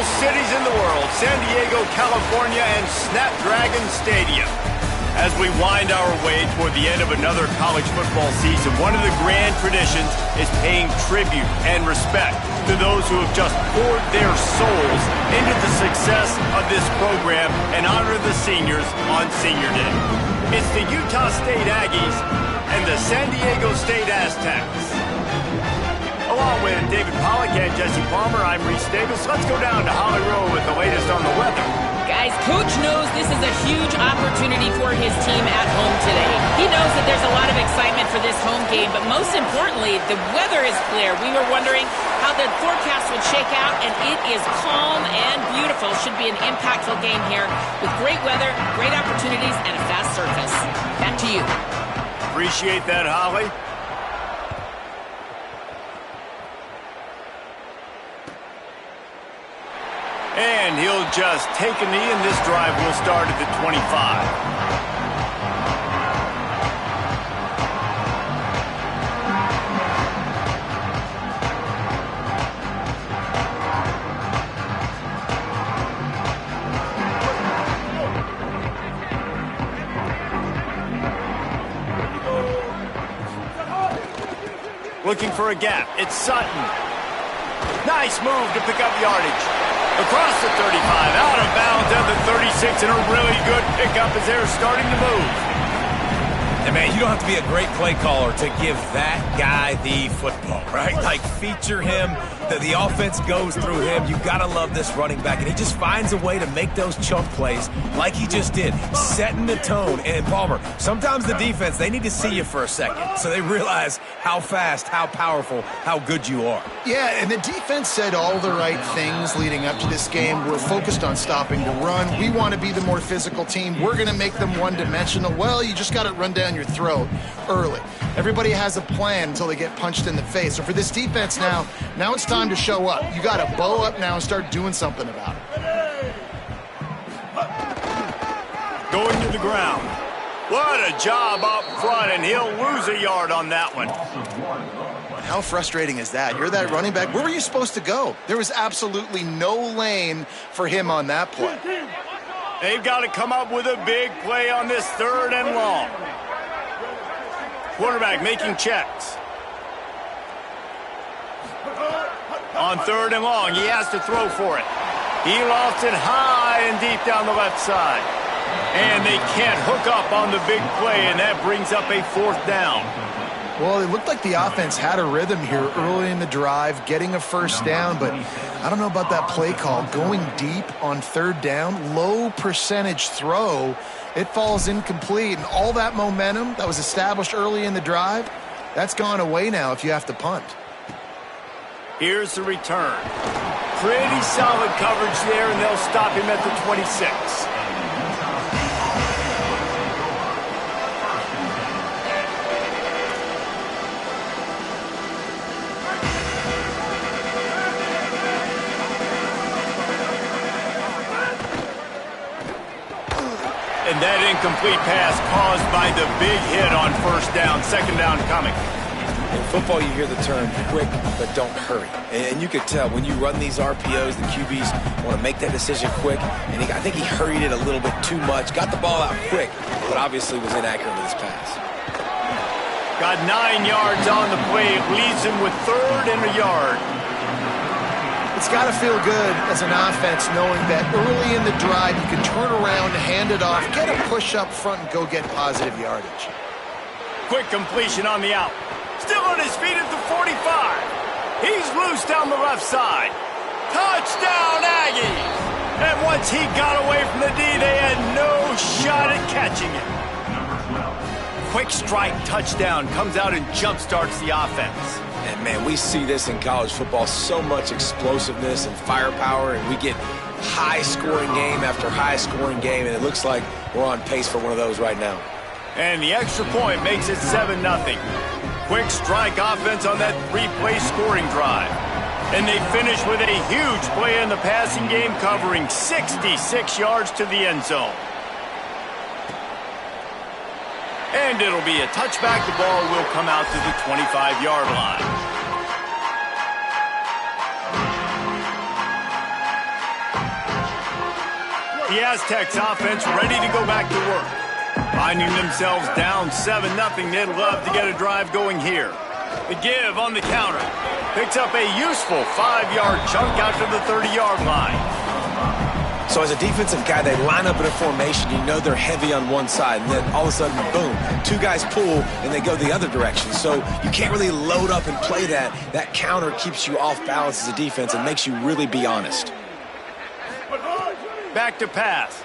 most cities in the world, San Diego, California, and Snapdragon Stadium. As we wind our way toward the end of another college football season, one of the grand traditions is paying tribute and respect to those who have just poured their souls into the success of this program and honor the seniors on Senior Day. It's the Utah State Aggies and the San Diego State Aztecs. Along with David Pollack and Jesse Palmer, I'm Reese Davis. Let's go down to Holly Rowe with the latest on the weather. Guys, Coach knows this is a huge opportunity for his team at home today. He knows that there's a lot of excitement for this home game, but most importantly, the weather is clear. We were wondering how the forecast would shake out, and it is calm and beautiful. Should be an impactful game here with great weather, great opportunities, and a fast surface. Back to you. Appreciate that, Holly. And he'll just take a knee, and this drive will start at the 25. Looking for a gap. It's Sutton. Nice move to pick up yardage. Across the 35, out of bounds at the 36, and a really good pickup as they're starting to move. And man, you don't have to be a great play caller to give that guy the football, right? Like, feature him, the offense goes through him. You got to love this running back, and he just finds a way to make those chunk plays like he just did, setting the tone. And Palmer, sometimes the defense, they need to see you for a second so they realize how fast, how powerful, how good you are. Yeah, and the defense said all the right things leading up to this game. We're focused on stopping the run. We want to be the more physical team. We're going to make them one-dimensional. Well, you just got to run down your throat early. Everybody has a plan until they get punched in the face. So for this defense now it's time to show up. You got to bow up now and start doing something about it. Going to the ground. What a job up front, and he'll lose a yard on that one. How frustrating is that? You're that running back. Where were you supposed to go? There was absolutely no lane for him on that play. They've got to come up with a big play on this 3rd and long. Quarterback making checks. On 3rd and long, he has to throw for it. He lofts it high and deep down the left side. And they can't hook up on the big play, and that brings up a 4th down. Well, it looked like the offense had a rhythm here early in the drive, getting a 1st down, but I don't know about that play call. Going deep on 3rd down, low percentage throw, it falls incomplete, and all that momentum that was established early in the drive, that's gone away now if you have to punt. Here's the return. Pretty solid coverage there, and they'll stop him at the 26. And that incomplete pass caused by the big hit on 1st down. 2nd down coming. In football, you hear the term quick, but don't hurry. And you could tell when you run these RPOs, the QBs want to make that decision quick. And I think he hurried it a little bit too much. Got the ball out quick, but obviously was inaccurate with his pass. Got 9 yards on the play. It leaves him with 3rd and a yard. It's got to feel good as an offense knowing that early in the drive you can turn around, hand it off, get a push up front, and go get positive yardage. Quick completion on the out. Still on his feet at the 45. He's loose down the left side. Touchdown, Aggies! And once he got away from the D, they had no shot at catching him. Quick strike touchdown comes out and jump-starts the offense. And, man, we see this in college football, so much explosiveness and firepower, and we get high-scoring game after high-scoring game, and it looks like we're on pace for one of those right now. And the extra point makes it 7-0. Quick strike offense on that 3-play scoring drive. And they finish with a huge play in the passing game, covering 66 yards to the end zone. And it'll be a touchback. The ball will come out to the 25-yard line. The Aztecs offense ready to go back to work. Finding themselves down 7-0, they'd love to get a drive going here. The give on the counter. Picks up a useful 5-yard chunk out to the 30-yard line. So as a defensive guy, they line up in a formation. You know they're heavy on one side, and then all of a sudden, boom, 2 guys pull, and they go the other direction. So you can't really load up and play that. That counter keeps you off balance as a defense and makes you really be honest. Back to pass.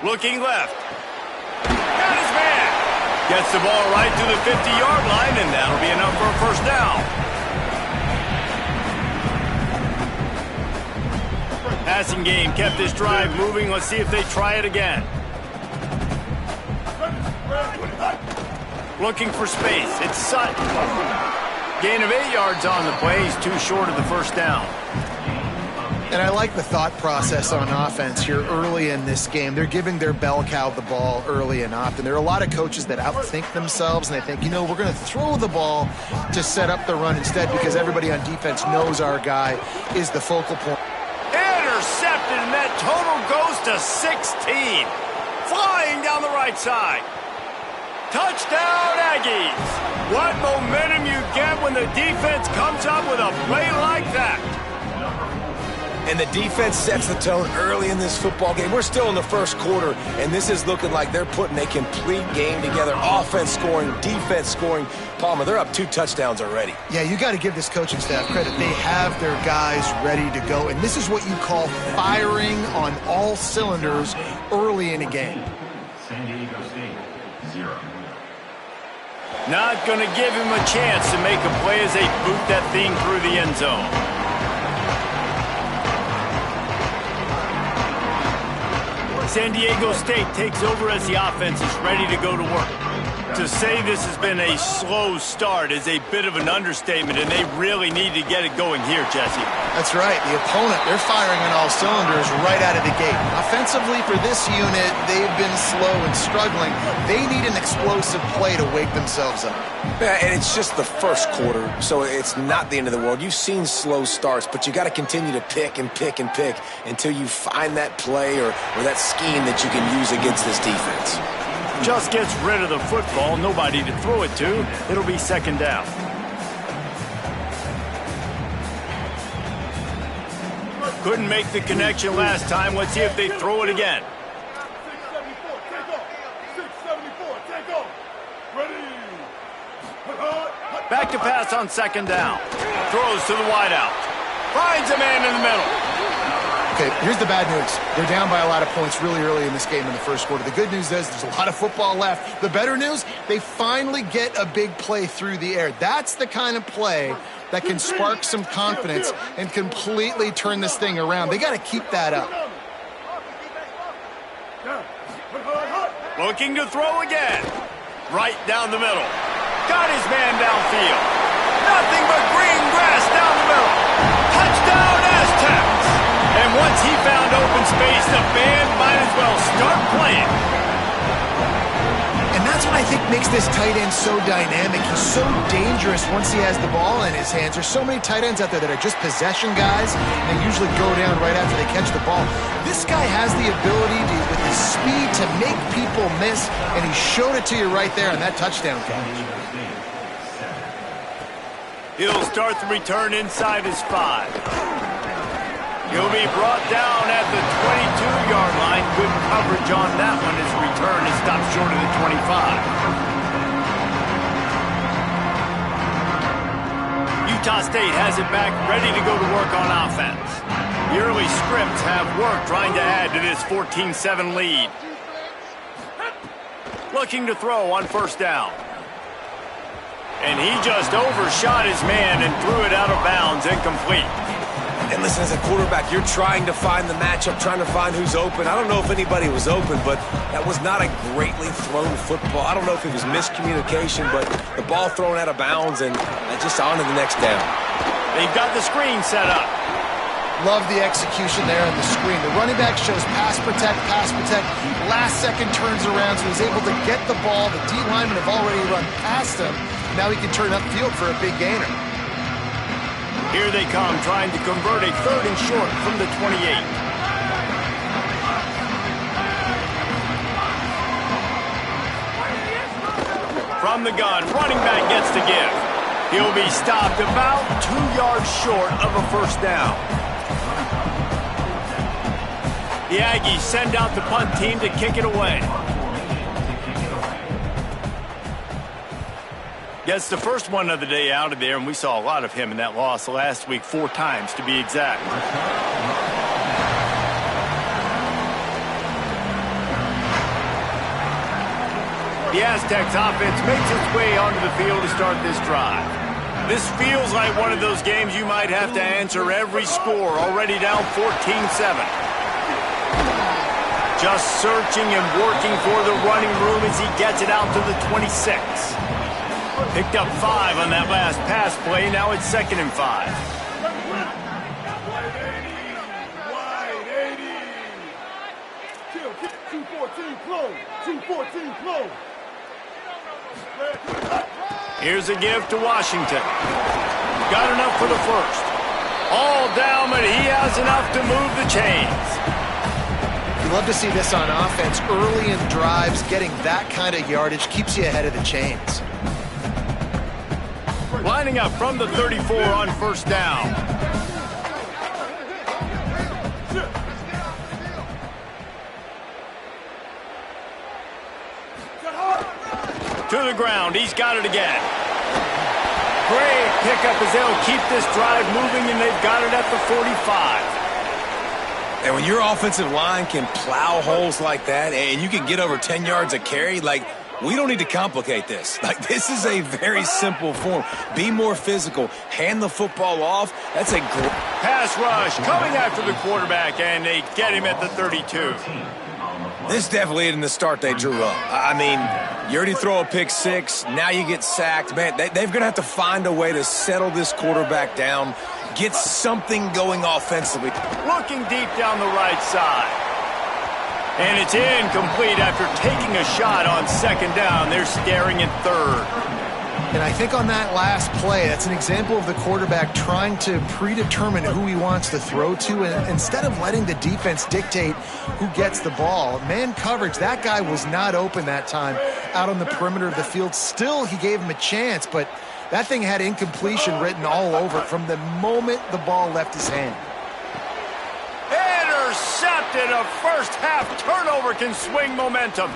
Looking left. Got his man. Gets the ball right to the 50-yard line, and that'll be enough for a first down. Passing game kept this drive moving. Let's see if they try it again. Looking for space. It's Sutton. Gain of 8 yards on the play. He's too short of the first down. And I like the thought process on offense here early in this game. They're giving their bell cow the ball early and often. There are a lot of coaches that outthink themselves, and they think, you know, we're going to throw the ball to set up the run instead because everybody on defense knows our guy is the focal point. Intercepted, and that total goes to 16. Flying down the right side. Touchdown, Aggies. What momentum you get when the defense comes up with a play like that. And the defense sets the tone early in this football game. We're still in the first quarter, and this is looking like they're putting a complete game together. Offense scoring, defense scoring. Palmer, they're up 2 touchdowns already. Yeah, you got to give this coaching staff credit. They have their guys ready to go, and this is what you call firing on all cylinders early in a game. San Diego State, 0. Not going to give him a chance to make a play as they boot that thing through the end zone. San Diego State takes over as the offense is ready to go to work. To say this has been a slow start is a bit of an understatement, and they really need to get it going here, Jesse. That's right. The opponent, they're firing on all cylinders right out of the gate. Offensively for this unit, they've been slow and struggling. They need an explosive play to wake themselves up. Yeah, and it's just the first quarter, so it's not the end of the world. You've seen slow starts, but you got to continue to pick and pick and pick until you find that play or that scheme that you can use against this defense. Just gets rid of the football, nobody to throw it to. It'll be second down. Couldn't make the connection last time. Let's see if they throw it again. 674, take off. Ready. Back to pass on second down. Throws to the wideout. Finds a man in the middle. Okay, here's the bad news. They're down by a lot of points really early in this game in the first quarter. The good news is there's a lot of football left. The better news, they finally get a big play through the air. That's the kind of play that can spark some confidence and completely turn this thing around. They got to keep that up. Looking to throw again. Right down the middle. Got his man downfield. Nothing but green grass down the middle. Touchdown, Aztecs. And once he found open space, the band might as well start playing. And that's what I think makes this tight end so dynamic. He's so dangerous once he has the ball in his hands. There's so many tight ends out there that are just possession guys. They usually go down right after they catch the ball. This guy has the ability to, with his speed, to make people miss, and he showed it to you right there on that touchdown catch. He'll start the return inside his 5. He'll be brought down at the 22-yard line. Good coverage on that one. His return is stopped short of the 25. Utah State has it back, ready to go to work on offense. The early scripts have worked, trying to add to this 14-7 lead. Looking to throw on first down. And he just overshot his man and threw it out of bounds, incomplete. And listen, as a quarterback, you're trying to find the matchup, trying to find who's open. I don't know if anybody was open, but that was not a greatly thrown football. I don't know if it was miscommunication, but the ball thrown out of bounds and just on to the next down. They've got the screen set up. Love the execution there on the screen. The running back shows pass protect. Last second turns around, so he's able to get the ball. The D linemen have already run past him. Now he can turn upfield for a big gainer. Here they come, trying to convert a 3rd and short from the 28. From the gun, running back gets to give. He'll be stopped about 2 yards short of a first down. The Aggies send out the punt team to kick it away. Gets the first one of the day out of there, and we saw a lot of him in that loss last week, 4 times to be exact. The Aztecs offense makes its way onto the field to start this drive. This feels like one of those games you might have to answer every score, already down 14-7. Just searching and working for the running room as he gets it out to the 26. Picked up 5 on that last pass play. Now it's 2nd and 5. Wide 80. 214 close. 214 close. Here's a give to Washington. Got enough for the first. All down, but he has enough to move the chains. You love to see this on offense. Early in drives, getting that kind of yardage keeps you ahead of the chains. Lining up from the 34 on first down. To the ground. He's got it again. Great pickup as they'll keep this drive moving, and they've got it at the 45. And when your offensive line can plow holes like that and you can get over 10 yards a carry, like, we don't need to complicate this. Like, this is a very simple form. Be more physical. Hand the football off. That's a great Pass rush coming after the quarterback, and they get him at the 32. This definitely isn't the start they drew up. I mean, you already throw a pick 6. Now you get sacked. Man, they're going to have to find a way to settle this quarterback down, get something going offensively. Looking deep down the right side. And it's incomplete after taking a shot on 2nd down. They're staring at 3rd. And I think on that last play, that's an example of the quarterback trying to predetermine who he wants to throw to, and instead of letting the defense dictate who gets the ball. Man coverage, that guy was not open that time out on the perimeter of the field. Still, he gave him a chance, but that thing had incompletion written all over it from the moment the ball left his hand. Intercepted. A first half turnover can swing momentum.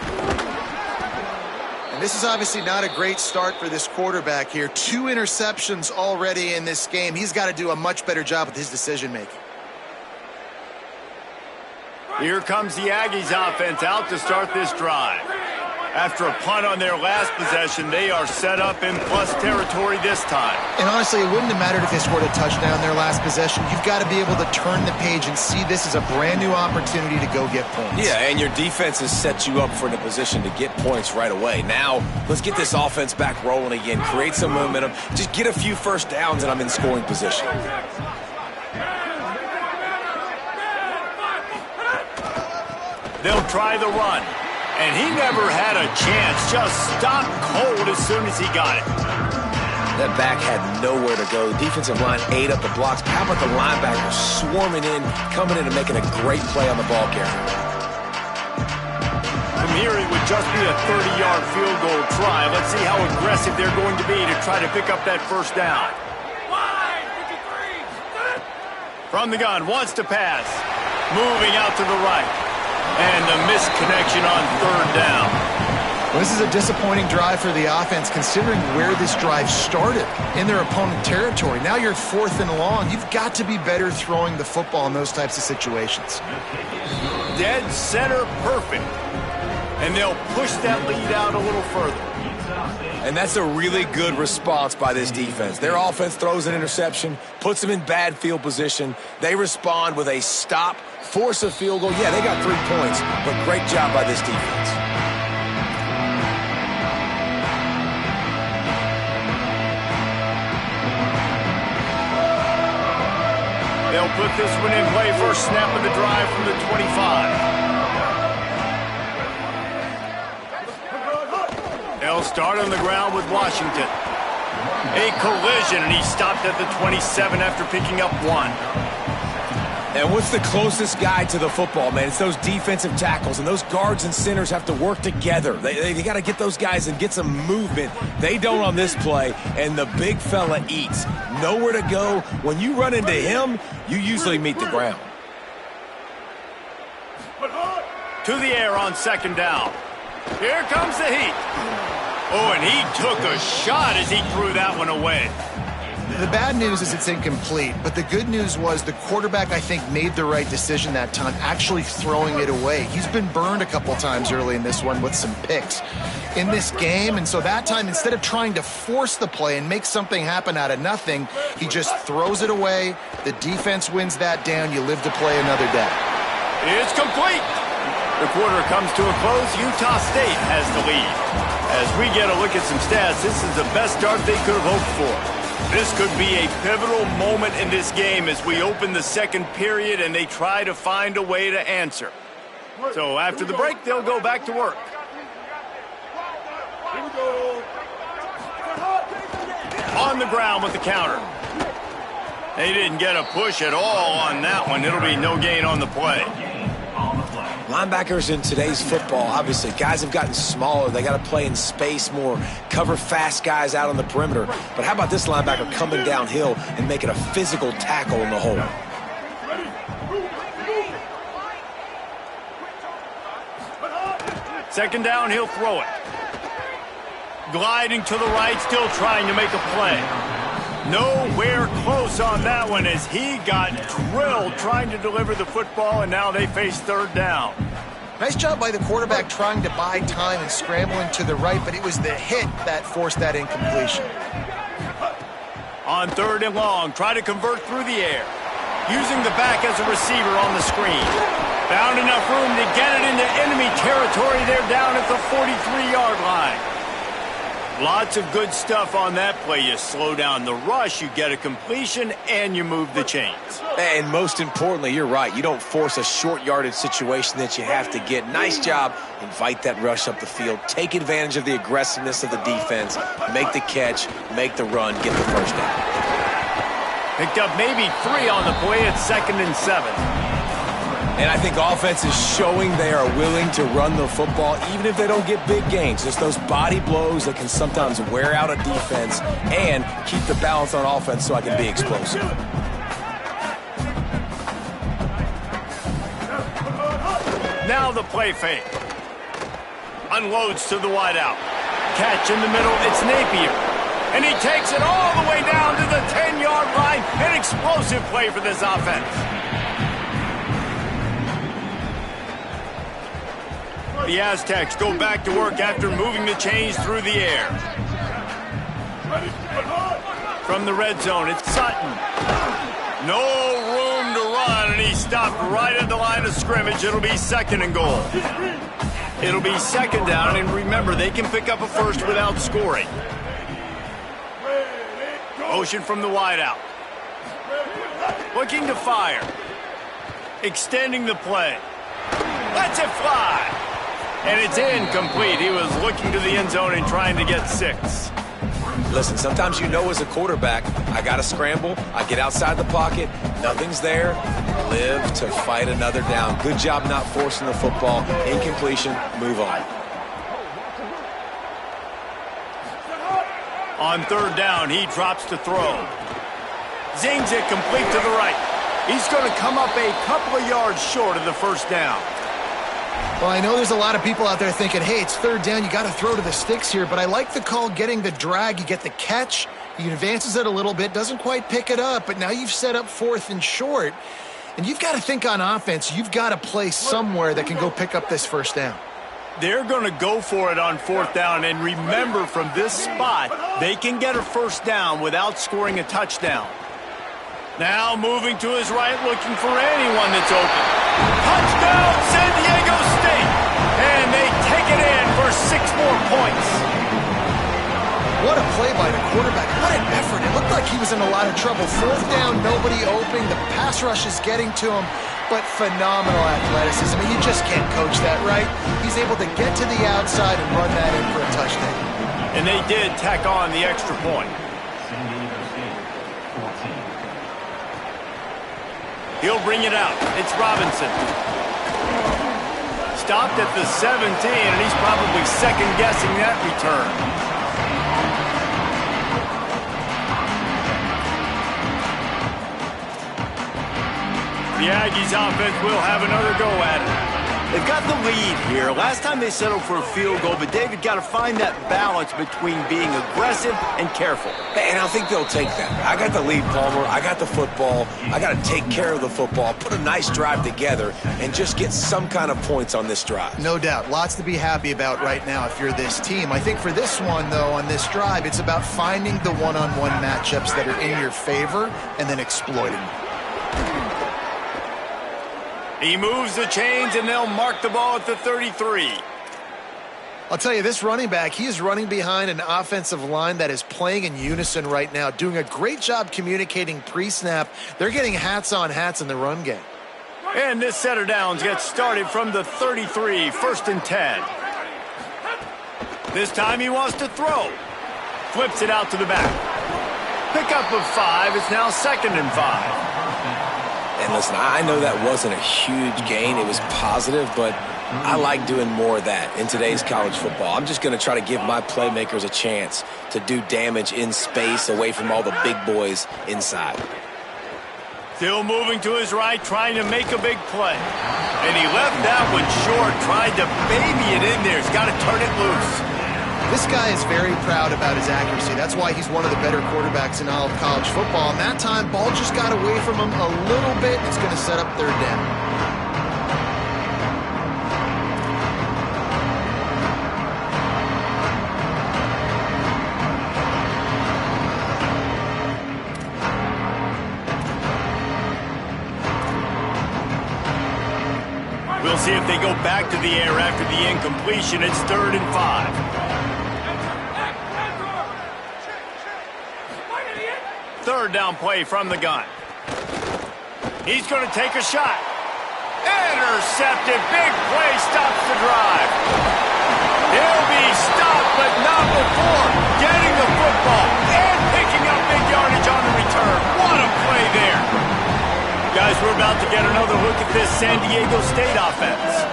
And this is obviously not a great start for this quarterback here. 2 interceptions already in this game. He's got to do a much better job with his decision-making. Here comes the Aggies offense out to start this drive. After a punt on their last possession, they are set up in plus territory this time. And honestly, it wouldn't have mattered if they scored a touchdown their last possession. You've got to be able to turn the page and see this is a brand new opportunity to go get points. Yeah, and your defense has set you up for the position to get points right away. Now, let's get this offense back rolling again, create some momentum, just get a few first downs, and I'm in scoring position. They'll try the run. And he never had a chance, just stopped cold as soon as he got it. That back had nowhere to go. The defensive line ate up the blocks. How about the linebackers swarming in, coming in and making a great play on the ball carrier? From here, it would just be a 30-yard field goal try. Let's see how aggressive they're going to be to try to pick up that first down. From the gun, wants to pass. Moving out to the right. And the missed connection on 3rd down. Well, this is a disappointing drive for the offense, considering where this drive started in their opponent territory. Now you're 4th and long. You've got to be better throwing the football in those types of situations. Dead center perfect. And they'll push that lead out a little further. And that's a really good response by this defense. Their offense throws an interception, puts them in bad field position. They respond with a stop, force a field goal. Yeah, they got 3 points, but great job by this defense. They'll put this one in play. First snap of the drive from the 25. They'll start on the ground with Washington. A collision, and he stopped at the 27 after picking up 1. And what's the closest guy to the football, man? It's those defensive tackles, and those guards and centers have to work together. They got to get those guys and get some movement. They don't on this play, and the big fella eats. Nowhere to go. When you run into him, you usually meet the ground. To the air on second down. Here comes the heat. Oh, and he took a shot as he threw that one away. The bad news is it's incomplete, but the good news was the quarterback, I think, made the right decision that time, actually throwing it away. He's been burned a couple times early in this one with some picks in this game, and so that time, instead of trying to force the play and make something happen out of nothing, he just throws it away. The defense wins that down. You live to play another day. It's complete. The quarter comes to a close. Utah State has the lead. As we get a look at some stats, this is the best start they could have hoped for. This could be a pivotal moment in this game as we open the second period and they try to find a way to answer. So after the break, they'll go back to work. On the ground with the counter. They didn't get a push at all on that one. It'll be no gain on the play. Linebackers in today's football, obviously, guys have gotten smaller. They got to play in space more, cover fast guys out on the perimeter. But how about this linebacker coming downhill and making a physical tackle in the hole? Second down, he'll throw it. Gliding to the right, still trying to make a play. Nowhere close on that one as he got drilled trying to deliver the football, and now they face third down. Nice job by the quarterback trying to buy time and scrambling to the right, but it was the hit that forced that incompletion. On third and long, try to convert through the air. Using the back as a receiver on the screen. Found enough room to get it into enemy territory. They're down at the 43-yard line. Lots of good stuff on that play. You slow down the rush, you get a completion, and you move the chains. And most importantly, you're right. You don't force a short yardage situation that you have to get. Nice job. Invite that rush up the field. Take advantage of the aggressiveness of the defense. Make the catch. Make the run. Get the first down. Picked up maybe 3 on the play at 2nd and 7. And I think offense is showing they are willing to run the football, even if they don't get big gains. Just those body blows that can sometimes wear out a defense and keep the balance on offense so I can be explosive. Now the play fake. Unloads to the wideout. Catch in the middle, it's Napier. And he takes it all the way down to the 10-yard line. An explosive play for this offense. The Aztecs go back to work after moving the chains through the air. From the red zone, it's Sutton. No room to run, and he stopped right at the line of scrimmage. It'll be 2nd and goal. It'll be 2nd down, and remember, they can pick up a first without scoring. Motion from the wideout. Looking to fire. Extending the play. Lets it fly. And it's incomplete. He was looking to the end zone and trying to get 6. Listen, sometimes you know as a quarterback, I got to scramble, I get outside the pocket, nothing's there, live to fight another down. Good job not forcing the football. Incompletion, move on. On third down, he drops to throw. Zings it complete to the right. He's going to come up a couple of yards short of the first down. Well, I know there's a lot of people out there thinking, hey, it's third down, you got to throw to the sticks here, but I like the call getting the drag. You get the catch, he advances it a little bit, doesn't quite pick it up, but now you've set up 4th and short, and you've got to think on offense, you've got to play somewhere that can go pick up this first down. They're going to go for it on 4th down, and remember, from this spot, they can get a first down without scoring a touchdown. Now moving to his right, looking for anyone that's open. Touchdown, San Diego State! And they take it in for 6 more points. What a play by the quarterback. What an effort. It looked like he was in a lot of trouble. 4th down, nobody open. The pass rush is getting to him, but phenomenal athleticism. I mean, you just can't coach that, right? He's able to get to the outside and run that in for a touchdown. And they did tack on the extra point. He'll bring it out. It's Robinson. Stopped at the 17, and he's probably second-guessing that return. The Aggies offense will have another go at it. They've got the lead here. Last time they settled for a field goal, but David got to find that balance between being aggressive and careful. And I think they'll take that. I got the lead, Palmer. I got the football. I got to take care of the football, put a nice drive together, and just get some kind of points on this drive. No doubt. Lots to be happy about right now if you're this team. I think for this one, though, on this drive, it's about finding the one-on-one matchups that are in your favor and then exploiting them. He moves the chains, and they'll mark the ball at the 33. I'll tell you, this running back, he is running behind an offensive line that is playing in unison right now, doing a great job communicating pre-snap. They're getting hats on hats in the run game. And this set of downs gets started from the 33, 1st and 10. This time he wants to throw. Flips it out to the back. Pickup of 5. It's now 2nd and 5. And listen, I know that wasn't a huge gain. It was positive, but I like doing more of that in today's college football. I'm just going to try to give my playmakers a chance to do damage in space away from all the big boys inside. Still moving to his right, trying to make a big play. And he left that one short, tried to baby it in there. He's got to turn it loose. This guy is very proud about his accuracy. That's why he's one of the better quarterbacks in all of college football. And that time, ball just got away from him a little bit. It's going to set up 3rd down. We'll see if they go back to the air after the incompletion. It's 3rd and 5. 3rd down play from the gun. He's going to take a shot. Intercepted. Big play stops the drive. He'll be stopped, but not before getting the football and picking up big yardage on the return. What a play there. Guys, we're about to get another look at this San Diego State offense.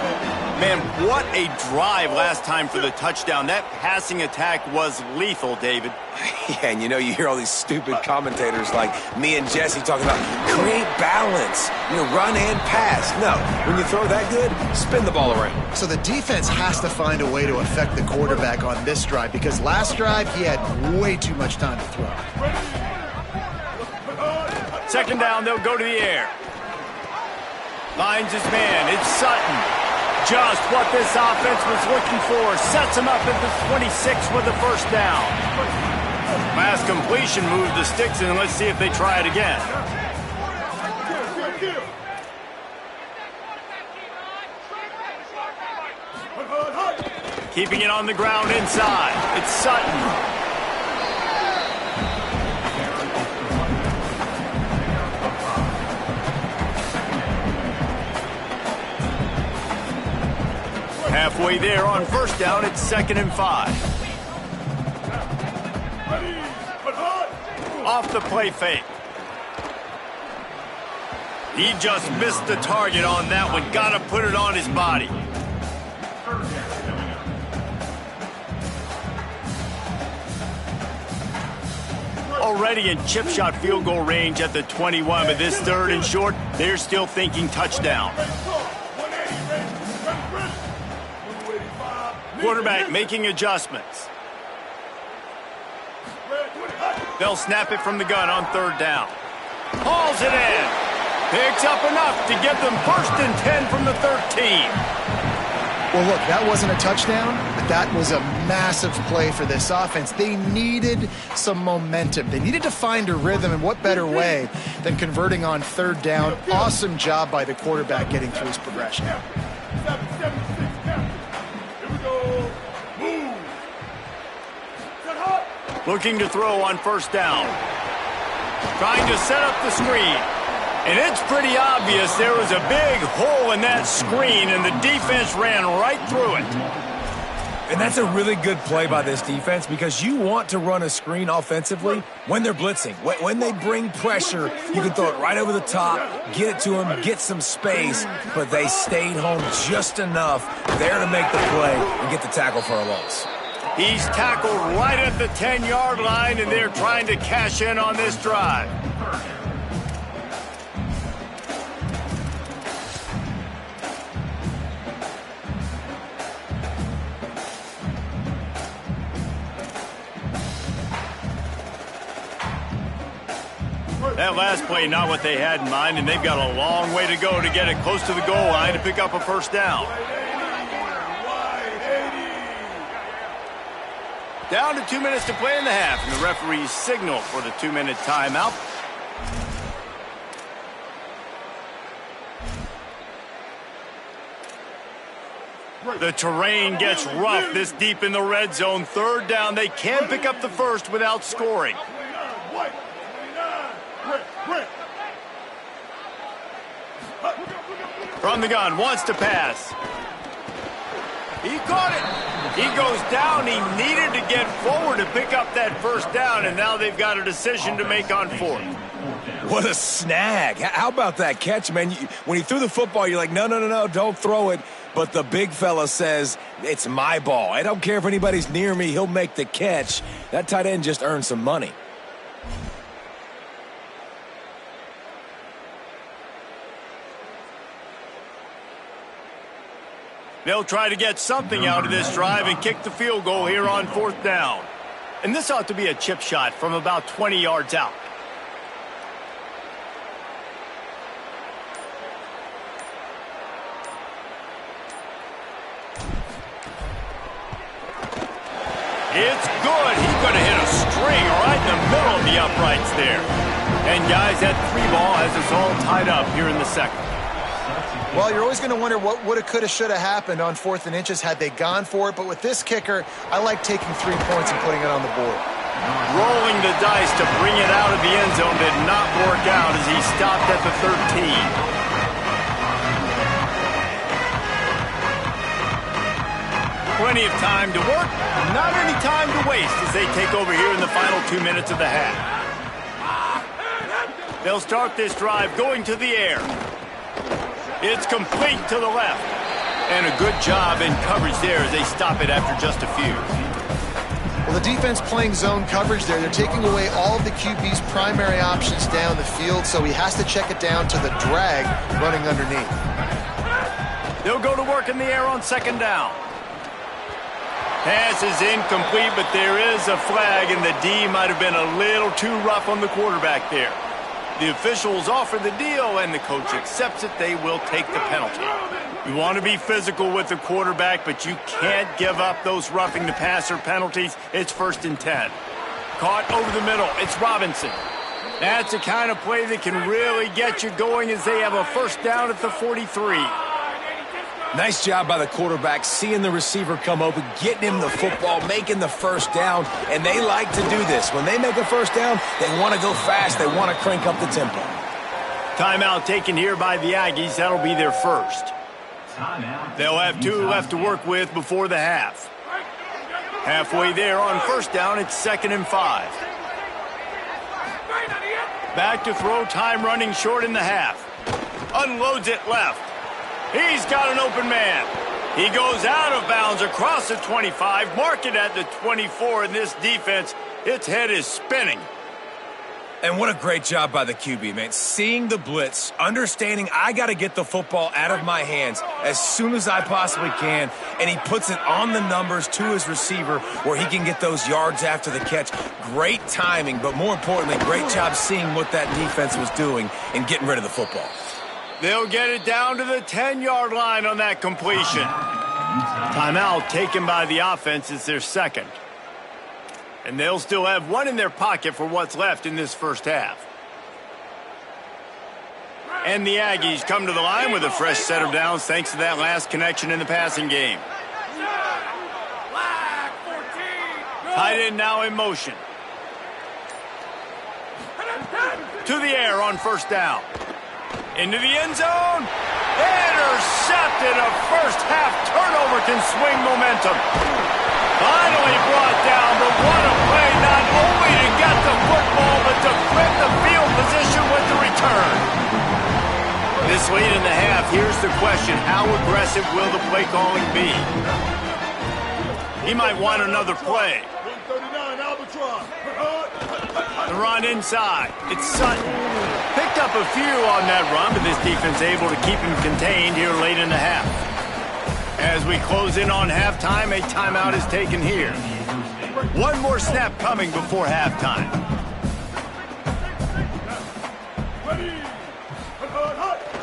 Man, what a drive last time for the touchdown. That passing attack was lethal, David. Yeah, and you hear all these stupid commentators like me and Jesse talking about create balance, run and pass. No, when you throw that good, spin the ball around. So the defense has to find a way to affect the quarterback on this drive because last drive he had way too much time to throw. 2nd down, they'll go to the air. Lines his man. It's Sutton. Just what this offense was looking for. Sets him up at the 26 with the 1st down. Last completion moved the sticks, and let's see if they try it again. Keeping it on the ground inside. It's Sutton. Halfway there on 1st down, it's 2nd and 5. Off the play fake. He just missed the target on that one. Got to put it on his body. Already in chip shot field goal range at the 21, but this 3rd and short, they're still thinking touchdown. Quarterback making adjustments. They'll snap it from the gun on 3rd down. Hauls it in. Picks up enough to get them 1st and 10 from the 13. Well, look, that wasn't a touchdown, but that was a massive play for this offense. They needed some momentum. They needed to find a rhythm, and what better way than converting on 3rd down. Awesome job by the quarterback getting through his progression. Looking to throw on 1st down. Trying to set up the screen. And it's pretty obvious there was a big hole in that screen, and the defense ran right through it. And that's a really good play by this defense because you want to run a screen offensively when they're blitzing. When they bring pressure, you can throw it right over the top, get it to them, get some space, but they stayed home just enough there to make the play and get the tackle for a loss. He's tackled right at the 10-yard line, and they're trying to cash in on this drive. That last play, not what they had in mind, and they've got a long way to go to get it close to the goal line to pick up a first down. Down to 2 minutes to play in the half, and the referee's signal for the 2-minute timeout. The terrain gets rough this deep in the red zone. Third down, they can pick up the first without scoring. From the gun, wants to pass. He caught it. He goes down. He needed to get forward to pick up that first down, and now they've got a decision to make on fourth. What a snag. How about that catch, man? When he threw the football, you're like, no, don't throw it. But the big fella says, it's my ball. I don't care if anybody's near me. He'll make the catch. That tight end just earned some money. They'll try to get something out of this drive and kick the field goal here on fourth down. And this ought to be a chip shot from about 20 yards out. It's good. He's going to hit a string right in the middle of the uprights there. And guys, that 3-ball has us all tied up here in the second. Well, you're always going to wonder what woulda, coulda, shoulda happened on 4th and inches had they gone for it. But with this kicker, I like taking 3 points and putting it on the board. Rolling the dice to bring it out of the end zone did not work out as he stopped at the 13. Plenty of time to work, not any time to waste as they take over here in the final 2 minutes of the half. They'll start this drive going to the air. It's complete to the left. And a good job in coverage there as they stop it after just a few. Well, the defense playing zone coverage there. They're taking away all of the QB's primary options down the field, so he has to check it down to the drag running underneath. They'll go to work in the air on second down. Pass is incomplete, but there is a flag, and the D might have been a little too rough on the quarterback there. The officials offer the deal, and the coach accepts it. They will take the penalty. You want to be physical with the quarterback, but you can't give up those roughing the passer penalties. It's 1st and 10. Caught over the middle. It's Robinson. That's the kind of play that can really get you going as they have a first down at the 43. Nice job by the quarterback, seeing the receiver come open, getting him the football, making the first down, and they like to do this. When they make a first down, they want to go fast. They want to crank up the tempo. Timeout taken here by the Aggies. That'll be their first. They'll have 2 left to work with before the half. Halfway there on first down, it's 2nd and 5. Back to throw, time running short in the half. Unloads it left. He's got an open man. He goes out of bounds across the 25, mark it at the 24, and this defense, its head is spinning. And what a great job by the QB, man. Seeing the blitz, understanding I got to get the football out of my hands as soon as I possibly can, and he puts it on the numbers to his receiver where he can get those yards after the catch. Great timing, but more importantly, great job seeing what that defense was doing and getting rid of the football. They'll get it down to the 10-yard line on that completion. Timeout taken by the offense is their second. And they'll still have 1 in their pocket for what's left in this first half. And the Aggies come to the line with a fresh set of downs thanks to that last connection in the passing game. Tight end now in motion. To the air on first down. Into the end zone. Intercepted. A first half turnover can swing momentum. Finally brought down, but what a play, not only to get the football, but to flip the field position with the return. This late in the half, here's the question, how aggressive will the play calling be? He might want another play. 139 Albatross. The run inside. It's Sutton. Picked up a few on that run, but this defense able to keep him contained here late in the half. As we close in on halftime, a timeout is taken here. One more snap coming before halftime.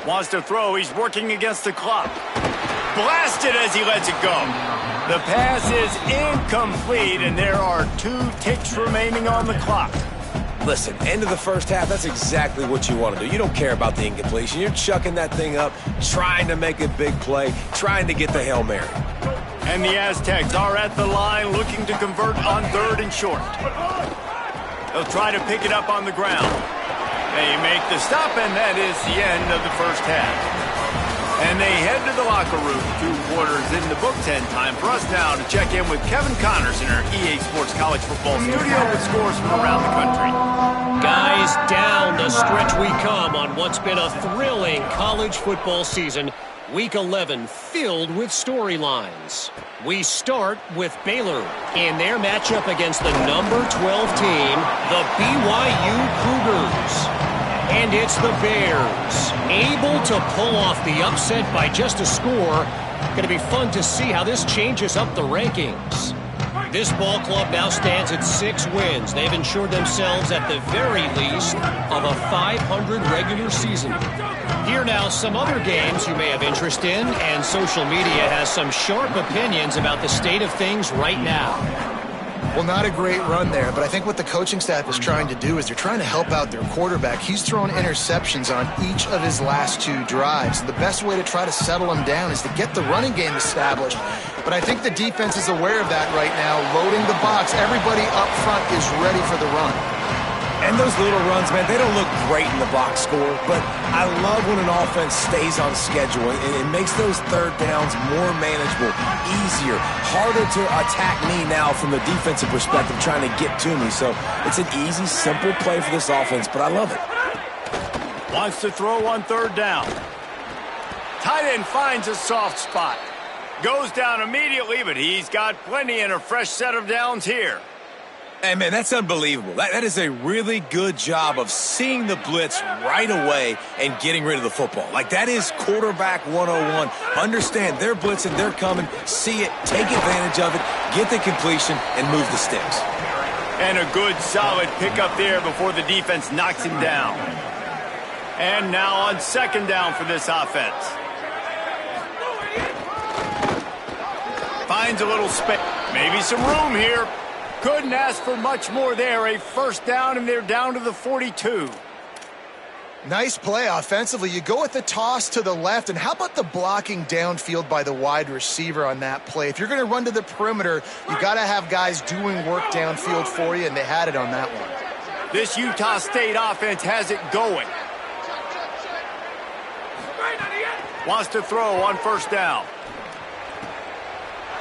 Wants to throw. He's working against the clock. Blasted as he lets it go. The pass is incomplete, and there are 2 ticks remaining on the clock. Listen, end of the first half, that's exactly what you want to do. You don't care about the incompletion. You're chucking that thing up, trying to make a big play, trying to get the Hail Mary. And the Aztecs are at the line looking to convert on 3rd and short. They'll try to pick it up on the ground. They make the stop, and that is the end of the first half. And they head to the locker room. 2 quarters in the books, and time for us now to check in with Kevin Connors in our EA Sports College Football studio with scores from around the country. Guys, down the stretch we come on what's been a thrilling college football season. Week 11 filled with storylines. We start with Baylor in their matchup against the number 12 team, the BYU Cougars. And it's the Bears, able to pull off the upset by just a score. Going to be fun to see how this changes up the rankings. This ball club now stands at 6 wins. They've ensured themselves at the very least of a 500 regular season. Here now some other games you may have interest in, and social media has some sharp opinions about the state of things right now. Well, not a great run there, but I think what the coaching staff is trying to do is they're trying to help out their quarterback. He's thrown interceptions on each of his last 2 drives. The best way to try to settle him down is to get the running game established. But I think the defense is aware of that right now, loading the box. Everybody up front is ready for the run. And those little runs, man, they don't look great in the box score, but I love when an offense stays on schedule and it makes those 3rd downs more manageable, easier, harder to attack me now from the defensive perspective trying to get to me. So it's an easy, simple play for this offense, but I love it. Wants to throw on 3rd down. Tight end finds a soft spot. Goes down immediately, but he's got plenty and a fresh set of downs here. Hey, man, that's unbelievable. That is a really good job of seeing the blitz right away and getting rid of the football. Like, that is quarterback 101. Understand, they're blitzing, they're coming, see it, take advantage of it, get the completion, and move the sticks. And a good, solid pickup there before the defense knocks him down. And now on 2nd down for this offense. Finds a little space. Maybe some room here. Couldn't ask for much more there. A 1st down, and they're down to the 42. Nice play offensively. You go with the toss to the left, and how about the blocking downfield by the wide receiver on that play? If you're going to run to the perimeter, you got to have guys doing work downfield for you, and they had it on that one. This Utah State offense has it going. Wants to throw on 1st down.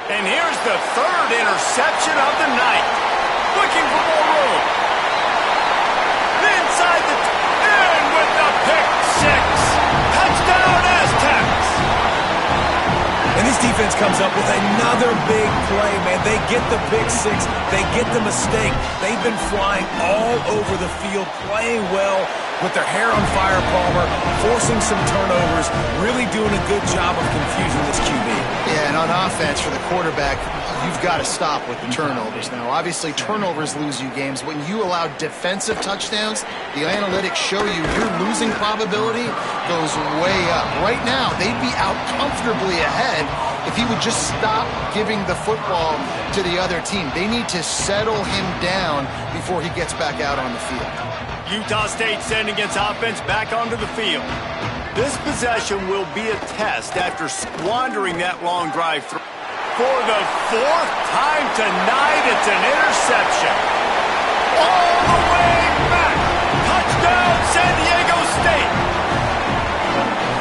And here's the 3rd interception of the night. Looking for more room. Inside the end with the pick 6. Touchdown Aztecs. And this defense comes up with another big play, man. They get the pick 6. They get the mistake. They've been flying all over the field, playing well with their hair on fire, Palmer, forcing some turnovers, really doing a good job of confusing this QB. Yeah, and on offense for the quarterback, you've got to stop with the turnovers. Now, obviously, turnovers lose you games. When you allow defensive touchdowns, the analytics show you your losing probability goes way up. Right now, they'd be out comfortably ahead if he would just stop giving the football to the other team. They need to settle him down before he gets back out on the field. Utah State sending its offense back onto the field. This possession will be a test after squandering that long drive through. For the 4th time tonight, it's an interception. All the way back. Touchdown, San Diego State.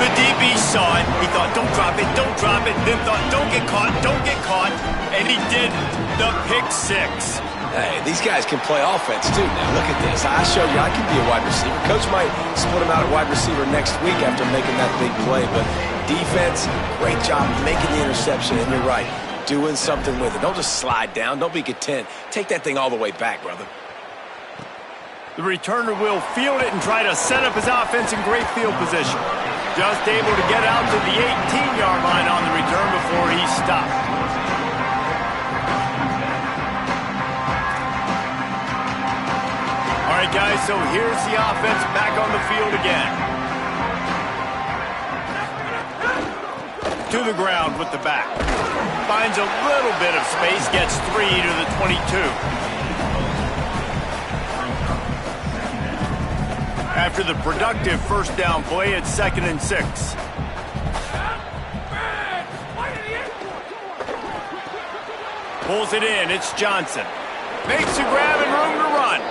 The defense DB saw it. He thought, don't drop it, don't drop it. Then thought, don't get caught, don't get caught. And he didn't. The pick six. Hey, these guys can play offense, too. Now, look at this. I showed you I can be a wide receiver. Coach might split him out at wide receiver next week after making that big play. But defense, great job making the interception. And you're right, doing something with it. Don't just slide down. Don't be content. Take that thing all the way back, brother. The returner will field it and try to set up his offense in great field position. Just able to get out to the 18-yard line on the return before he stopped. All right, guys, so here's the offense back on the field again. To the ground with the back. Finds a little bit of space, gets 3 to the 22. After the productive first down play, it's 2nd and 6. Pulls it in, it's Johnson. Makes a grab and room to run.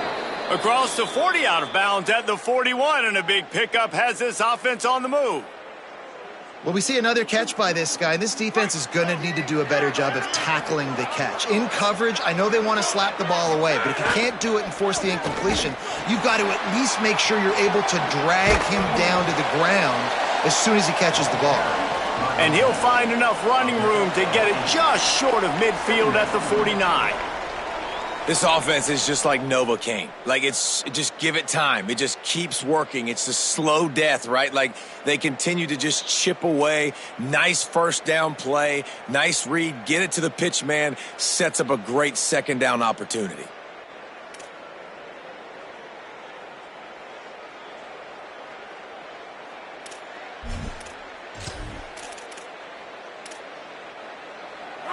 Across the 40, out of bounds at the 41, and a big pickup has this offense on the move. Well, we see another catch by this guy. This defense is going to need to do a better job of tackling the catch. In coverage, I know they want to slap the ball away, but if you can't do it and force the incompletion, you've got to at least make sure you're able to drag him down to the ground as soon as he catches the ball. And he'll find enough running room to get it just short of midfield at the 49. This offense is just like Novocaine. Like, just give it time. It just keeps working. It's the slow death, right? Like, they continue to just chip away. Nice first down play. Nice read. Get it to the pitch man. Sets up a great second down opportunity.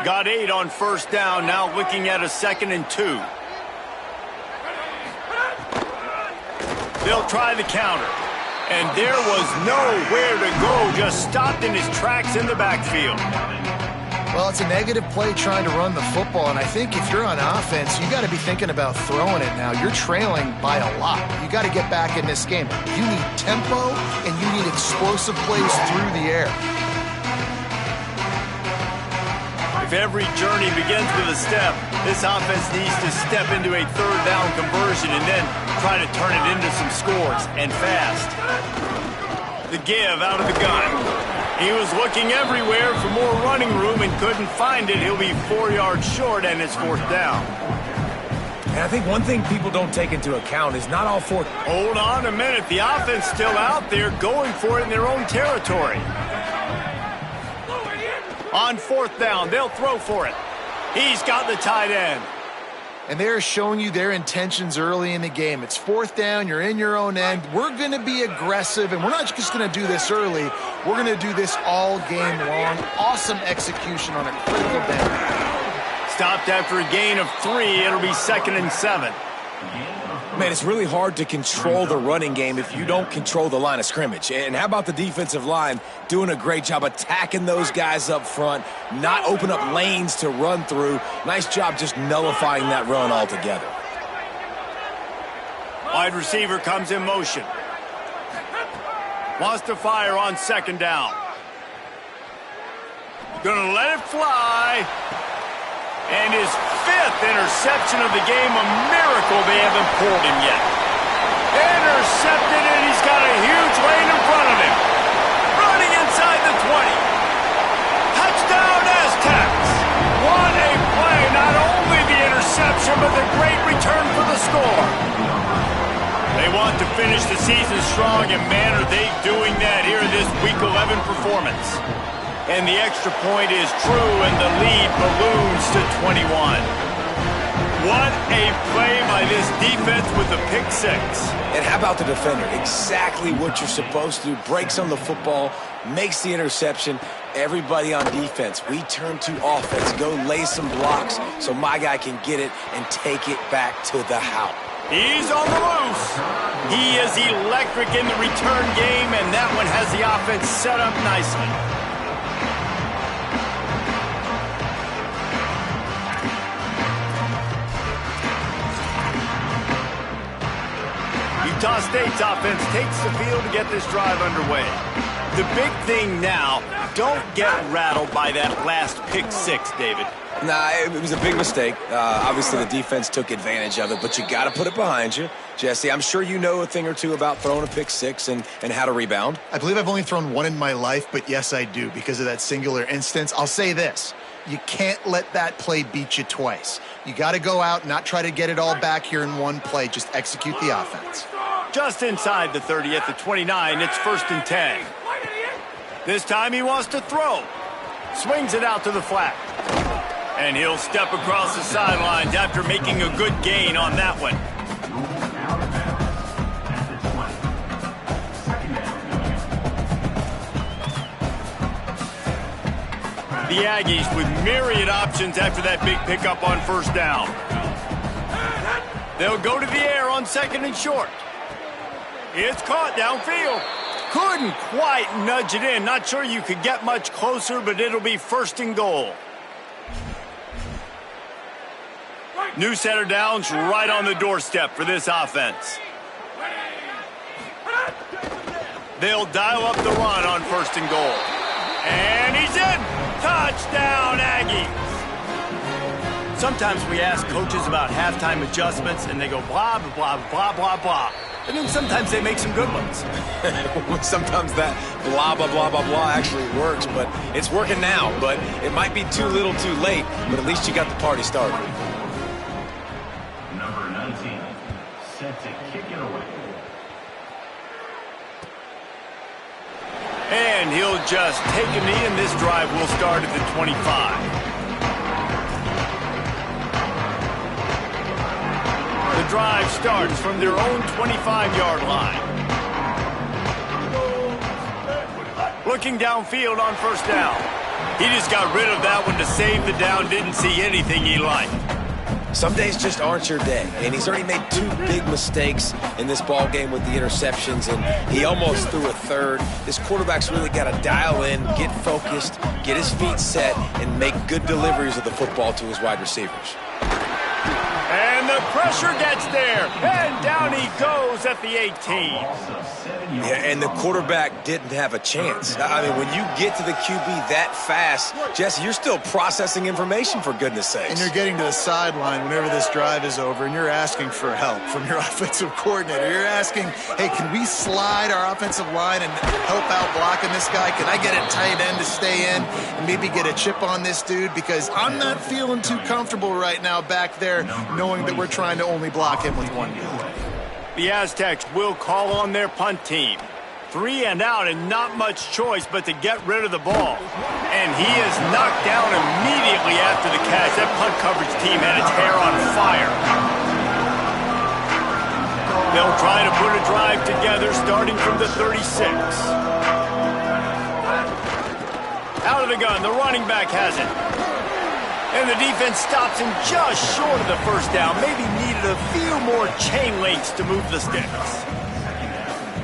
Got 8 on first down, now looking at a 2nd and 2. They'll try the counter. And there was nowhere to go, just stopped in his tracks in the backfield. Well, it's a negative play trying to run the football, and I think if you're on offense, you got to be thinking about throwing it now. You're trailing by a lot. You got to get back in this game. You need tempo, and you need explosive plays through the air. If every journey begins with a step, this offense needs to step into a third down conversion and then try to turn it into some scores, and fast. The give out of the gun. He was looking everywhere for more running room and couldn't find it. He'll be 4 yards short, and it's 4th down. And I think one thing people don't take into account is not all 4. Hold on a minute. The offense still out there going for it in their own territory. On 4th down, they'll throw for it. He's got the tight end. And they're showing you their intentions early in the game. It's 4th down, you're in your own end. We're going to be aggressive, and we're not just going to do this early. We're going to do this all game long. Awesome execution on a critical down. Stopped after a gain of 3. It'll be 2nd and 7. Man, it's really hard to control the running game if you don't control the line of scrimmage. And how about the defensive line doing a great job attacking those guys up front, not open up lanes to run through. Nice job just nullifying that run altogether. Wide receiver comes in motion. Wants to fire on 2nd down. Gonna let it fly. And his 5th interception of the game, a miracle they haven't pulled him yet. Intercepted, and he's got a huge lane in front of him. Running inside the 20. Touchdown, Aztecs. What a play. Not only the interception, but the great return for the score. They want to finish the season strong, and man, are they doing that here in this Week 11 performance. And the extra point is true, and the lead balloons to 21. What a play by this defense with the pick 6. And how about the defender? Exactly what you're supposed to do. Breaks on the football, makes the interception. Everybody on defense, we turn to offense. Go lay some blocks so my guy can get it and take it back to the house. He's on the loose. He is electric in the return game, and that one has the offense set up nicely. Utah State's offense takes the field to get this drive underway. The big thing now, don't get rattled by that last pick six, David. Nah, it was a big mistake. Obviously, the defense took advantage of it, but you got to put it behind you. Jesse, I'm sure you know a thing or two about throwing a pick six and how to rebound. I believe I've only thrown one in my life, but yes, I do because of that singular instance. I'll say this. You can't let that play beat you twice. You got to go out, not try to get it all back here in one play. Just execute the offense. Just inside the 30 at the 29, it's 1st and 10. This time he wants to throw. Swings it out to the flat. And he'll step across the sidelines after making a good gain on that one. The Aggies with myriad options after that big pickup on 1st down. They'll go to the air on 2nd and short. It's caught downfield. Couldn't quite nudge it in. Not sure you could get much closer, but it'll be 1st and goal. New set of downs right on the doorstep for this offense. They'll dial up the run on 1st and goal. And he's in. Touchdown, Aggies. Sometimes we ask coaches about halftime adjustments, and they go blah, blah, blah, blah, blah. And then sometimes they make some good ones. Sometimes that blah, blah, blah, blah, blah actually works, but it's working now. But it might be too little too late, but at least you got the party started. Number 19, set to kick it away. And he'll just take a knee, and this drive will start at the 25. The drive starts from their own 25-yard line. Looking downfield on 1st down. He just got rid of that one to save the down. Didn't see anything he liked. Some days just aren't your day, and he's already made 2 big mistakes in this ball game with the interceptions, and he almost threw a third. This quarterback's really got to dial in, get focused, get his feet set, and make good deliveries of the football to his wide receivers. And the pressure gets there, and down he goes at the 18. Yeah, and the quarterback didn't have a chance. I mean, when you get to the QB that fast, Jesse, you're still processing information, for goodness sakes. And you're getting to the sideline whenever this drive is over, and you're asking for help from your offensive coordinator. You're asking, hey, can we slide our offensive line and help out blocking this guy? Can I get a tight end to stay in and maybe get a chip on this dude? Because I'm not feeling too comfortable right now back there knowing that we're trying to only block him with one guy. The Aztecs will call on their punt team. 3 and out and not much choice but to get rid of the ball. And he is knocked down immediately after the catch. That punt coverage team had its hair on fire. They'll try to put a drive together starting from the 36. Out of the gun, the running back has it. And the defense stops him just short of the 1st down. Maybe needed a few more chain links to move the sticks.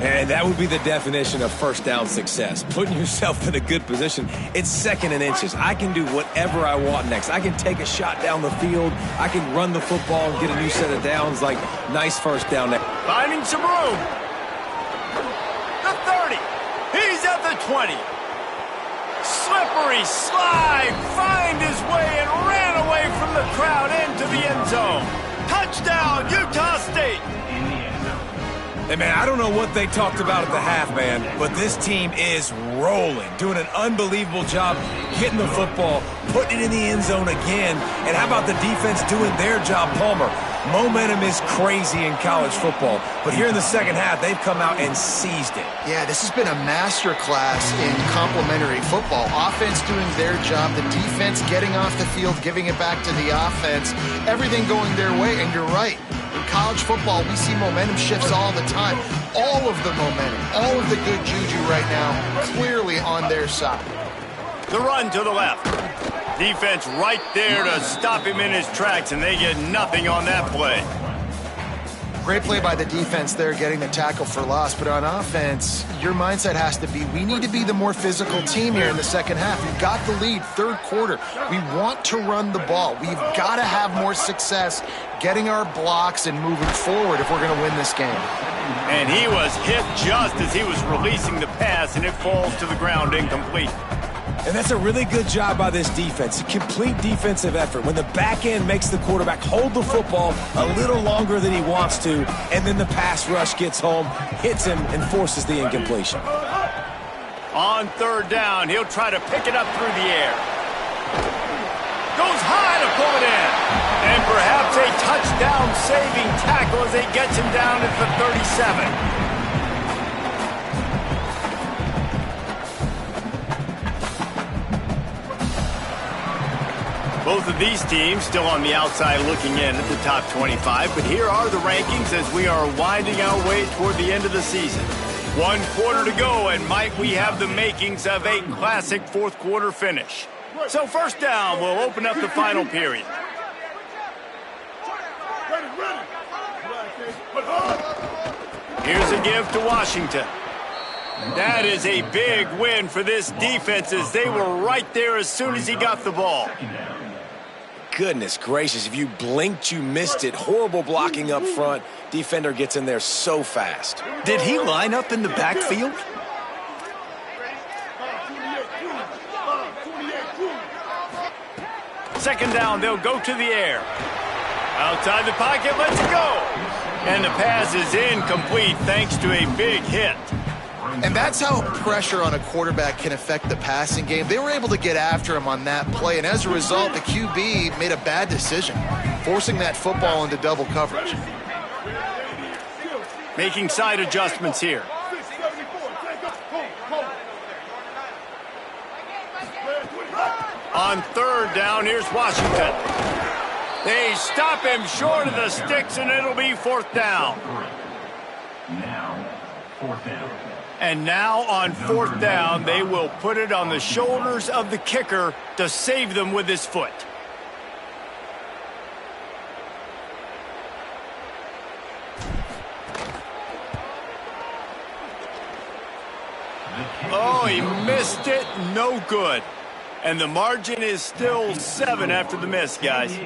And that would be the definition of 1st down success. Putting yourself in a good position. It's 2nd and inches. I can do whatever I want next. I can take a shot down the field. I can run the football and get a new set of downs. Like, nice 1st down there. Finding some room. The 30. He's at the 20. Slippery slide, find his way and ran away from the crowd into the end zone. Touchdown, Utah State. Hey, man, I don't know what they talked about at the half, man, but this team is rolling, doing an unbelievable job getting the football, putting it in the end zone again. And how about the defense doing their job, Palmer? Momentum is crazy in college football, but here in the second half, they've come out and seized it. Yeah, this has been a master class in complementary football. Offense doing their job, the defense getting off the field, giving it back to the offense, everything going their way, and you're right. In college football, we see momentum shifts all the time. All of the momentum, all of the good juju right now, clearly on their side. The run to the left. Defense right there to stop him in his tracks, and they get nothing on that play. Great play by the defense there, getting the tackle for loss. But on offense, your mindset has to be, we need to be the more physical team here in the second half. We've got the lead, third quarter. We want to run the ball. We've got to have more success getting our blocks and moving forward if we're going to win this game. And he was hit just as he was releasing the pass, and it falls to the ground incomplete. And that's a really good job by this defense. A complete defensive effort. When the back end makes the quarterback hold the football a little longer than he wants to, and then the pass rush gets home, hits him, and forces the incompletion. On third down, he'll try to pick it up through the air. Goes high to pull it in. And perhaps a touchdown-saving tackle as it gets him down at the 37. Both of these teams still on the outside looking in at the top 25, but here are the rankings as we are winding our way toward the end of the season. 1 quarter to go, and might we have the makings of a classic fourth quarter finish. So first down, we'll open up the final period. Here's a give to Washington. That is a big win for this defense as they were right there as soon as he got the ball. Goodness gracious, if you blinked, you missed it. Horrible blocking up front. Defender gets in there so fast. Did he line up in the backfield? Second down, they'll go to the air. Outside the pocket, let's go. And the pass is incomplete thanks to a big hit. And that's how pressure on a quarterback can affect the passing game. They were able to get after him on that play, and as a result, the QB made a bad decision, forcing that football into double coverage. Making side adjustments here. On third down, here's Washington. They stop him short of the sticks, and it'll be fourth down. Now, fourth down. And now on fourth down, they will put it on the shoulders of the kicker to save them with his foot. Oh, he missed it. No good. And the margin is still 7 after the miss, guys.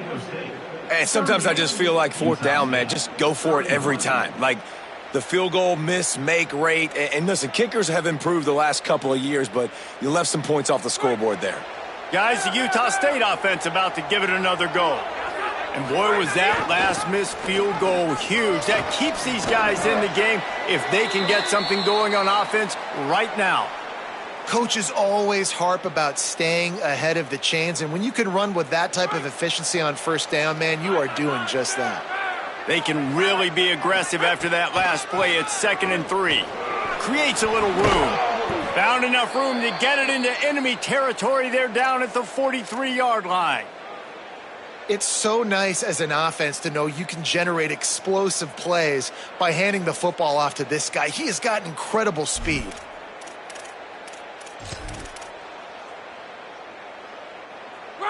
And sometimes I just feel like fourth down, man, just go for it every time. Like, the field goal miss-make rate. And listen, kickers have improved the last couple of years, but you left some points off the scoreboard there. Guys, the Utah State offense about to give it another go. And boy, was that last missed field goal huge. That keeps these guys in the game if they can get something going on offense right now. Coaches always harp about staying ahead of the chains, and when you can run with that type of efficiency on first down, man, you are doing just that. They can really be aggressive after that last play. It's 2nd and 3. Creates a little room. Found enough room to get it into enemy territory. They're down at the 43-yard line. It's so nice as an offense to know you can generate explosive plays by handing the football off to this guy. He has got incredible speed.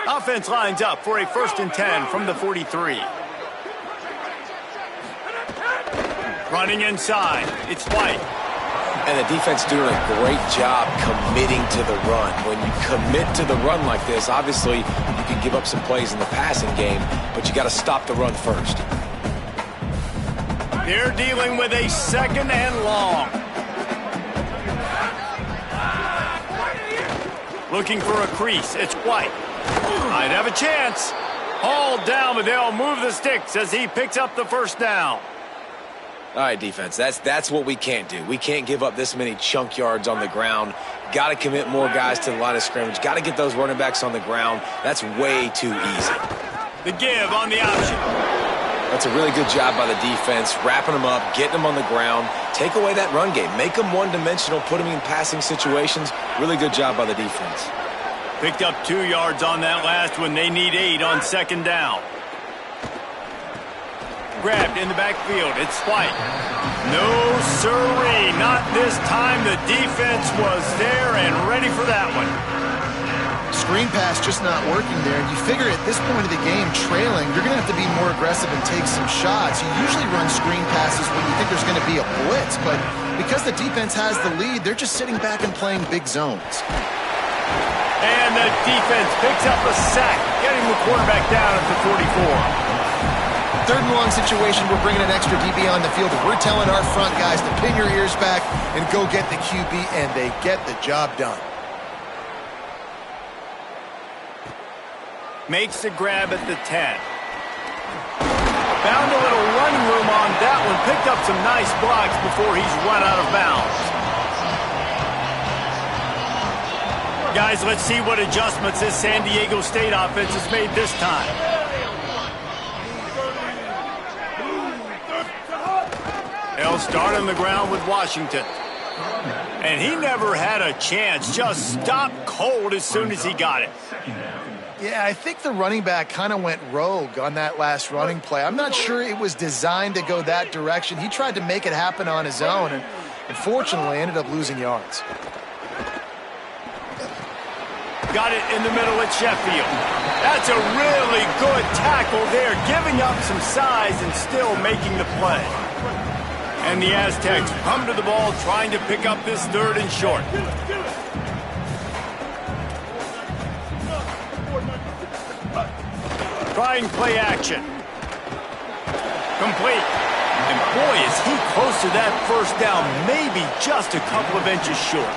Offense lines up for a 1st and 10 from the 43. Running inside, it's White. And the defense doing a great job committing to the run. When you commit to the run like this, obviously you can give up some plays in the passing game, but you got to stop the run first. They're dealing with a 2nd and long. Looking for a crease, it's White. Might have a chance. Hauled down, but they'll move the sticks as he picks up the 1st down. All right, defense, that's what we can't do. We can't give up this many chunk yards on the ground. Got to commit more guys to the line of scrimmage. Got to get those running backs on the ground. That's way too easy. The give on the option. That's a really good job by the defense, wrapping them up, getting them on the ground. Take away that run game. Make them one-dimensional, put them in passing situations. Really good job by the defense. Picked up 2 yards on that last one. They need 8 on 2nd down. Grabbed in the backfield. It's White. No sirree. Not this time. The defense was there and ready for that one. screen pass just not working there. And you figure at this point of the game, trailing, you're going to have to be more aggressive and take some shots. You usually run screen passes when you think there's going to be a blitz, but because the defense has the lead, they're just sitting back and playing big zones. And the defense picks up a sack, getting the quarterback down at the 44. Third and long situation, we're bringing an extra DB on the field. We're telling our front guys to pin your ears back and go get the QB, and they get the job done. Makes the grab at the 10. Found a little running room on that one. Picked up some nice blocks before he's run out of bounds. Guys, let's see what adjustments this San Diego State offense has made this time. They'll start on the ground with Washington. And he never had a chance. Just stopped cold as soon as he got it. Yeah, I think the running back kind of went rogue on that last running play. I'm not sure it was designed to go that direction. He tried to make it happen on his own, and unfortunately ended up losing yards. Got it in the middle at Sheffield. That's a really good tackle there, giving up some size and still making the play. And the Aztecs come to the ball, trying to pick up this third and short. Try and play action. Complete. And boy, is he close to that first down, maybe just a couple of inches short.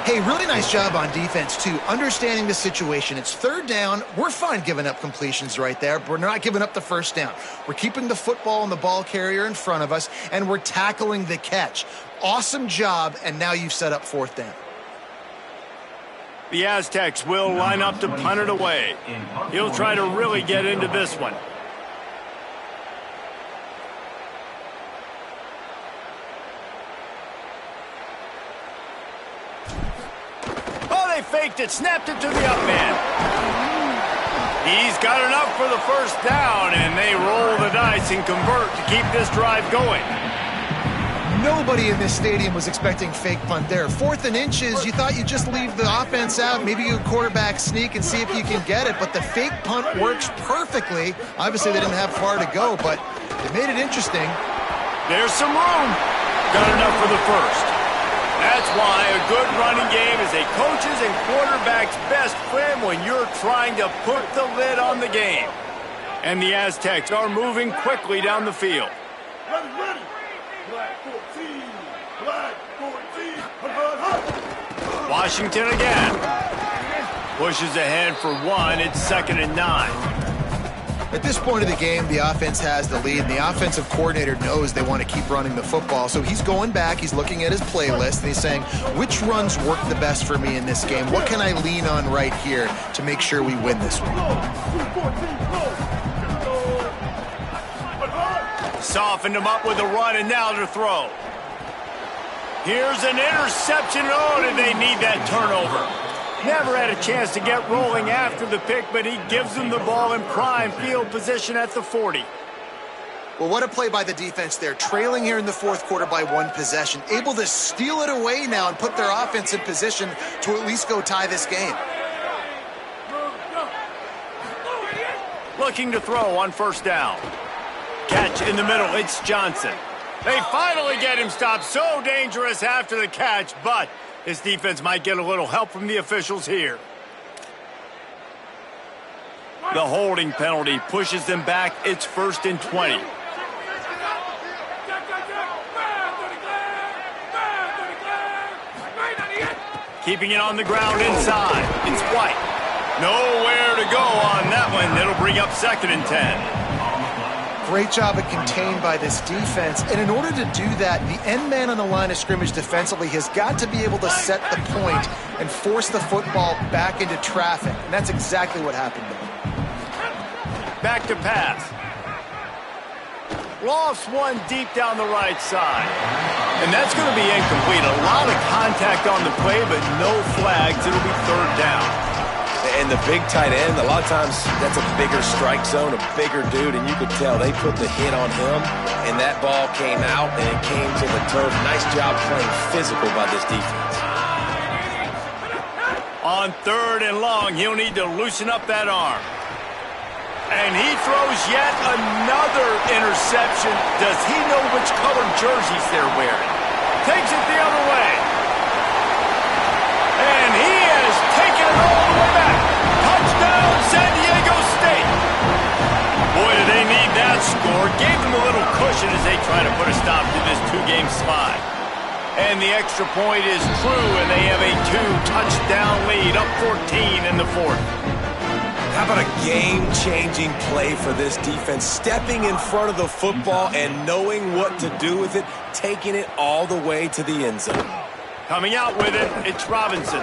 Hey, really nice job on defense, too, understanding the situation. It's third down. We're fine giving up completions right there, but we're not giving up the first down. We're keeping the football and the ball carrier in front of us, and we're tackling the catch. Awesome job, and now you've set up fourth down. The Aztecs will line up to punt it away. He'll try to really get into this one. They faked it, snapped it to the up man. He's got enough for the first down, and they roll the dice and convert to keep this drive going. Nobody in this stadium was expecting fake punt there. 4th and inches, you thought you'd just leave the offense out, maybe you quarterback sneak and see if you can get it, but the fake punt works perfectly. Obviously, they didn't have far to go, but it made it interesting. There's some room. Got enough for the first. That's why a good running game is a coach's and quarterback's best friend when you're trying to put the lid on the game. And the Aztecs are moving quickly down the field. Ready, ready. Black 14. Black 14. Washington again. Pushes ahead for one. It's 2nd and 9. At this point of the game, the offense has the lead, and the offensive coordinator knows they want to keep running the football. So he's going back, he's looking at his playlist, and he's saying, which runs work the best for me in this game? What can I lean on right here to make sure we win this one? Softened him up with a run, and now to throw. Here's an interception. Oh, did they need that turnover? Never had a chance to get rolling after the pick, but he gives them the ball in prime field position at the 40. Well, what a play by the defense there. Trailing here in the fourth quarter by 1 possession. Able to steal it away now and put their offense in position to at least go tie this game. Looking to throw on first down. Catch in the middle. It's Johnson. They finally get him stopped. So dangerous after the catch, but this defense might get a little help from the officials here. The holding penalty pushes them back. It's 1st and 20. Keeping it on the ground inside. It's White. Nowhere to go on that one. It'll bring up 2nd and 10. Great job at contained by this defense. And in order to do that, the end man on the line of scrimmage defensively has got to be able to set the point and force the football back into traffic. And that's exactly what happened there. Back to pass. Lofts one deep down the right side. And that's going to be incomplete. A lot of contact on the play, but no flags. It'll be 3rd down. And the big tight end, a lot of times that's a bigger strike zone, a bigger dude, and you could tell they put the hit on him, and that ball came out, and it came to the turf. Nice job playing physical by this defense. On 3rd and long, he'll need to loosen up that arm. And he throws yet another interception. Does he know which colored jerseys they're wearing? Takes it the other way. And he has taken it all the way back. Touchdown, San Diego State. Boy, do they need that score. Gave them a little cushion as they try to put a stop to this 2-game slide. And the extra point is true, and they have a 2-touchdown lead, up 14 in the 4th. How about a game-changing play for this defense? Stepping in front of the football and knowing what to do with it, taking it all the way to the end zone. Coming out with it, it's Robinson.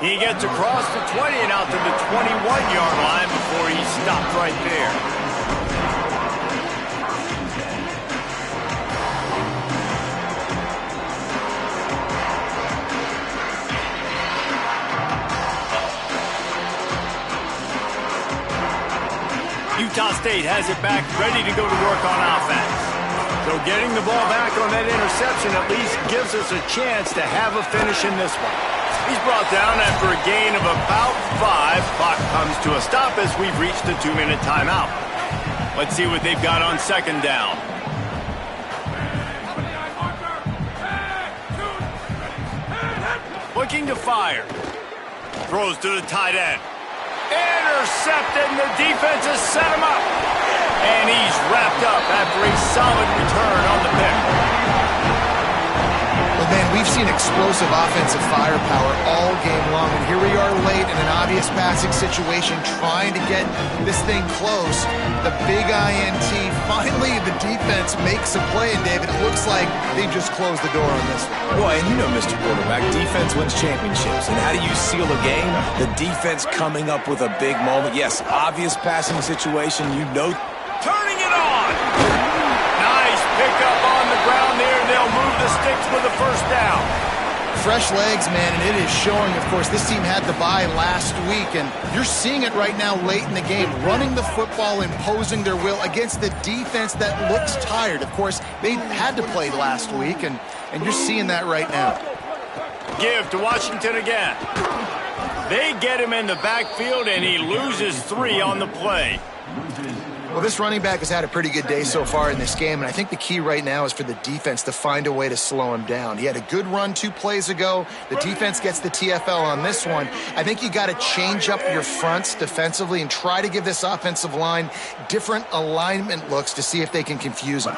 He gets across the 20 and out to the 21-yard line before he stopped right there. Utah State has it back, ready to go to work on offense. So getting the ball back on that interception at least gives us a chance to have a finish in this one. He's brought down after a gain of about 5. Clock comes to a stop as we've reached the 2-minute timeout. Let's see what they've got on 2nd down. Looking to fire. Throws to the tight end. Intercepted, and the defense has set him up. And he's wrapped up after a solid return on the pick. Well, man, we've seen explosive offensive firepower all game long, and here we are late in an obvious passing situation trying to get this thing close. The big INT, finally the defense makes a play, and David, it looks like they just closed the door on this one. Well, and you know, Mr. Quarterback, defense wins championships. And how do you seal a game? The defense coming up with a big moment. Yes, obvious passing situation, you know. Turning it on. Nice pickup on the ground there. They'll move the sticks with the 1st down. Fresh legs, man, and it is showing. Of course, this team had the bye last week, and you're seeing it right now late in the game, running the football, imposing their will against the defense that looks tired. Of course, they had to play last week, and you're seeing that right now. Give to Washington again. They get him in the backfield, and he loses 3 on the play. Well, this running back has had a pretty good day so far in this game, and I think the key right now is for the defense to find a way to slow him down. He had a good run 2 plays ago. The defense gets the TFL on this one. I think you got to change up your fronts defensively and try to give this offensive line different alignment looks to see if they can confuse him.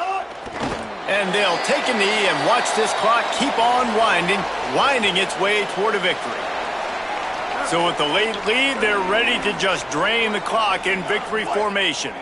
And they'll take a knee and watch this clock keep on winding its way toward a victory. So with the late lead, they're ready to just drain the clock in victory formation.